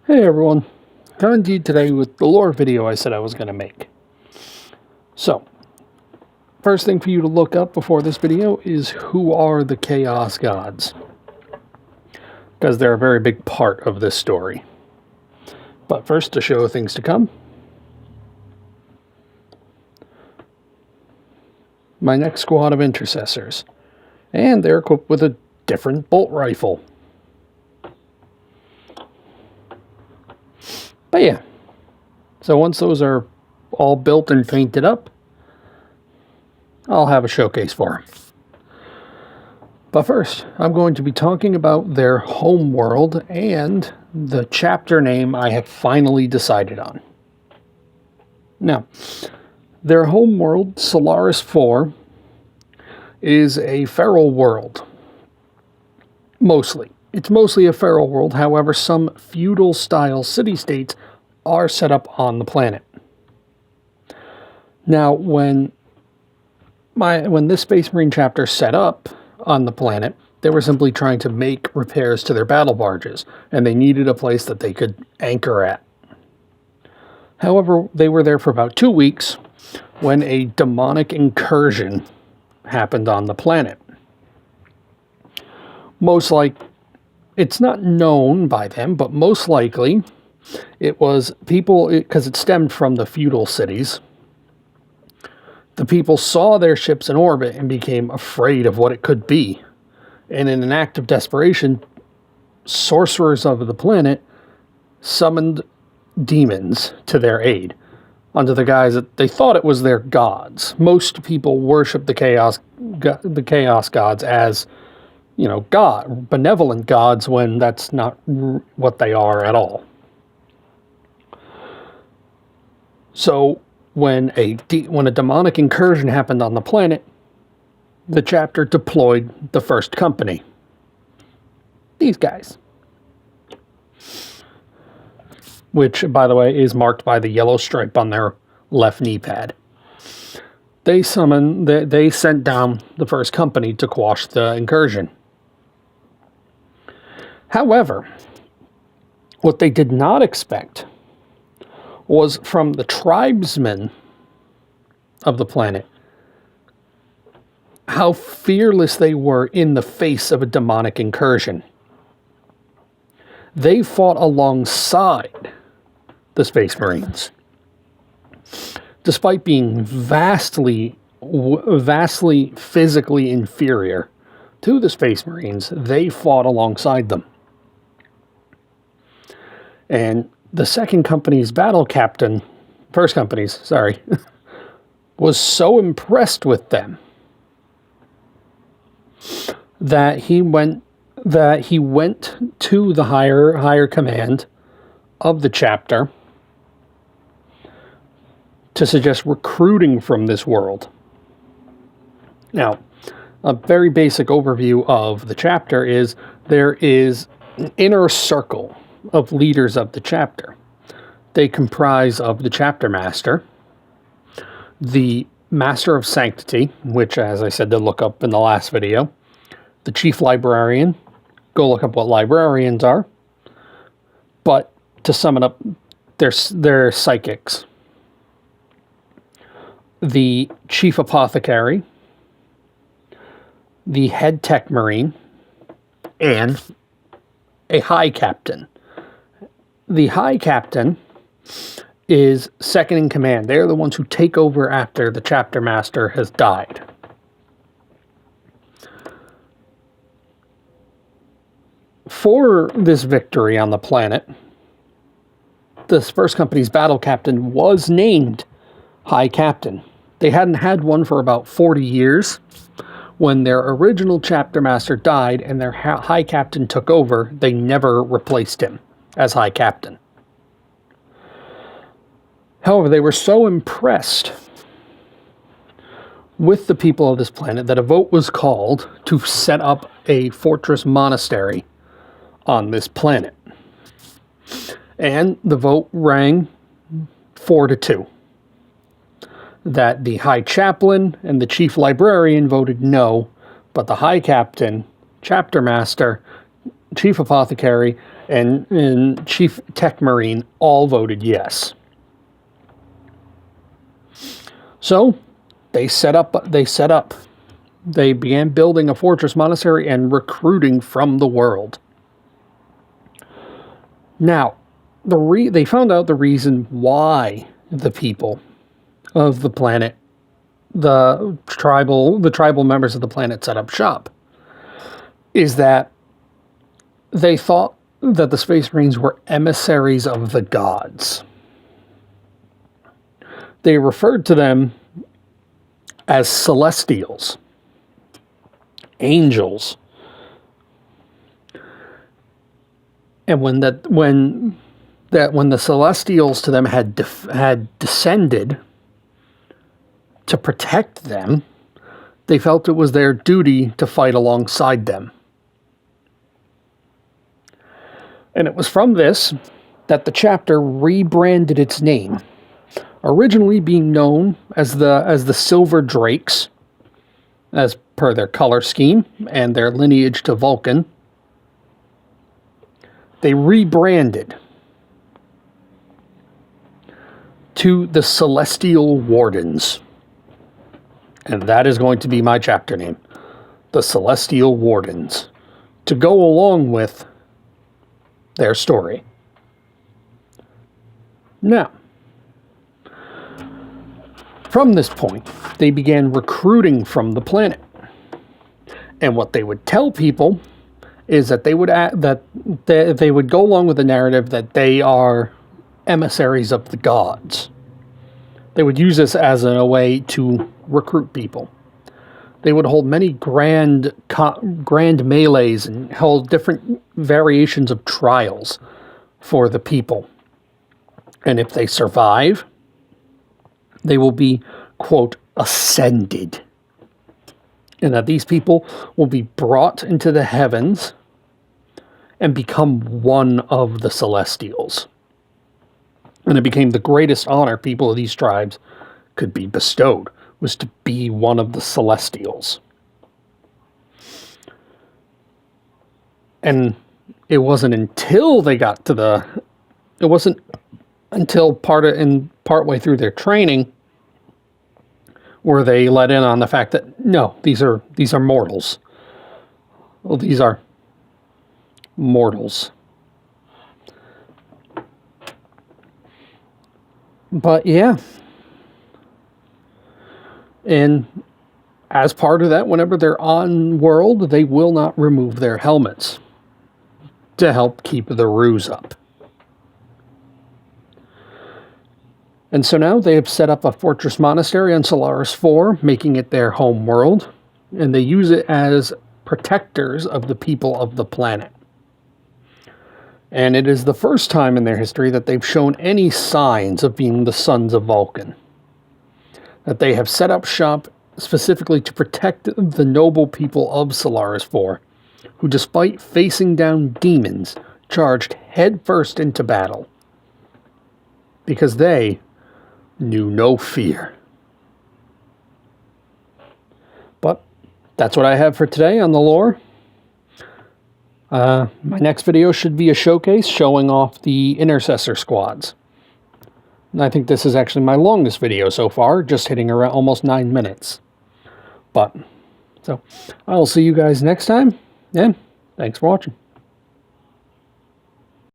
Hey everyone, coming to you today with the lore video I said I was going to make. So, first thing for you to look up before this video is who are the Chaos Gods? Because they're a very big part of this story. But first, to show things to come, my next squad of intercessors. And they're equipped with a different bolt rifle. But yeah, so once those are all built and painted up, I'll have a showcase for them. But first, I'm going to be talking about their home world and the chapter name I have finally decided on. Now, their home world, Salaris 4, is a feral world. Mostly. It's mostly a feral world, however, some feudal-style city-states are set up on the planet. Now, when this Space Marine chapter set up on the planet, they were simply trying to make repairs to their battle barges, and they needed a place that they could anchor at. However, they were there for about 2 weeks when a demonic incursion happened on the planet. It's not known by them, but most likely it was people, because it stemmed from the feudal cities. The people saw their ships in orbit and became afraid of what it could be. And in an act of desperation, sorcerers of the planet summoned demons to their aid under the guise that they thought it was their gods. Most people worship the chaos gods as, benevolent gods, when that's not what they are at all. So when a demonic incursion happened on the planet, the chapter deployed the first company. These guys. Which, by the way, is marked by the yellow stripe on their left knee pad. They sent down the first company to quash the incursion. However, what they did not expect was from the tribesmen of the planet how fearless they were in the face of a demonic incursion. They fought alongside the Space Marines. Despite being vastly physically inferior to the Space Marines, they fought alongside them. And the second company's first company's, was so impressed with them that he went to the higher command of the chapter to suggest recruiting from this world. Now, a very basic overview of the chapter is there is an inner circle of leaders of the chapter. They comprise of the chapter master, the master of sanctity, which, as I said, to look up in the last video, the chief librarian. Go look up what librarians are. But to sum it up, they're psychics. The chief apothecary, the head tech marine, and a high captain. The high captain is second in command. They're the ones who take over after the chapter master has died. For this victory on the planet, this first company's battle captain was named High Captain. They hadn't had one for about 40 years. When their original chapter master died and their high captain took over, they never replaced him as high captain. However, they were so impressed with the people of this planet that a vote was called to set up a fortress monastery on this planet. And the vote rang 4-2. That the High Chaplain and the Chief Librarian voted no, but the High Captain, Chapter Master, Chief Apothecary, and Chief Tech Marine all voted yes. So they began building a fortress monastery and recruiting from the world. Now, they found out the reason why the people of the planet, the tribal members of the planet set up shop, is that they thought that the Space Marines were emissaries of the gods. They referred to them as Celestials, angels. And when the Celestials to them had descended to protect them, they felt it was their duty to fight alongside them. And it was from this that the chapter rebranded its name, originally being known as the Silver Drakes, as per their color scheme and their lineage to Vulcan. They rebranded to the Celestial Wardens. And that is going to be my chapter name, the Celestial Wardens, to go along with their story. Now, from this point, they began recruiting from the planet. And what they would tell people is that they would go along with the narrative that they are emissaries of the gods. They would use this as a way to recruit people. They would hold many grand melees and hold different variations of trials for the people. And if they survive, they will be, quote, ascended. And that these people will be brought into the heavens and become one of the Celestials. And it became the greatest honor people of these tribes could be bestowed, was to be one of the Celestials. And it wasn't until they got to it wasn't until partway through their training where they let in on the fact that, no, these are mortals. Well, these are mortals. But yeah. And as part of that, whenever they're on world, they will not remove their helmets to help keep the ruse up. And so now they have set up a fortress monastery on Salaris 4, making it their home world, and they use it as protectors of the people of the planet. And it is the first time in their history that they've shown any signs of being the sons of Vulcan. That they have set up shop specifically to protect the noble people of Salaris 4, who despite facing down demons, charged headfirst into battle. Because they knew no fear. But that's what I have for today on the lore. My next video should be a showcase showing off the intercessor squads. And I think this is actually my longest video so far, just hitting around almost 9 minutes. But, so, I'll see you guys next time, and thanks for watching.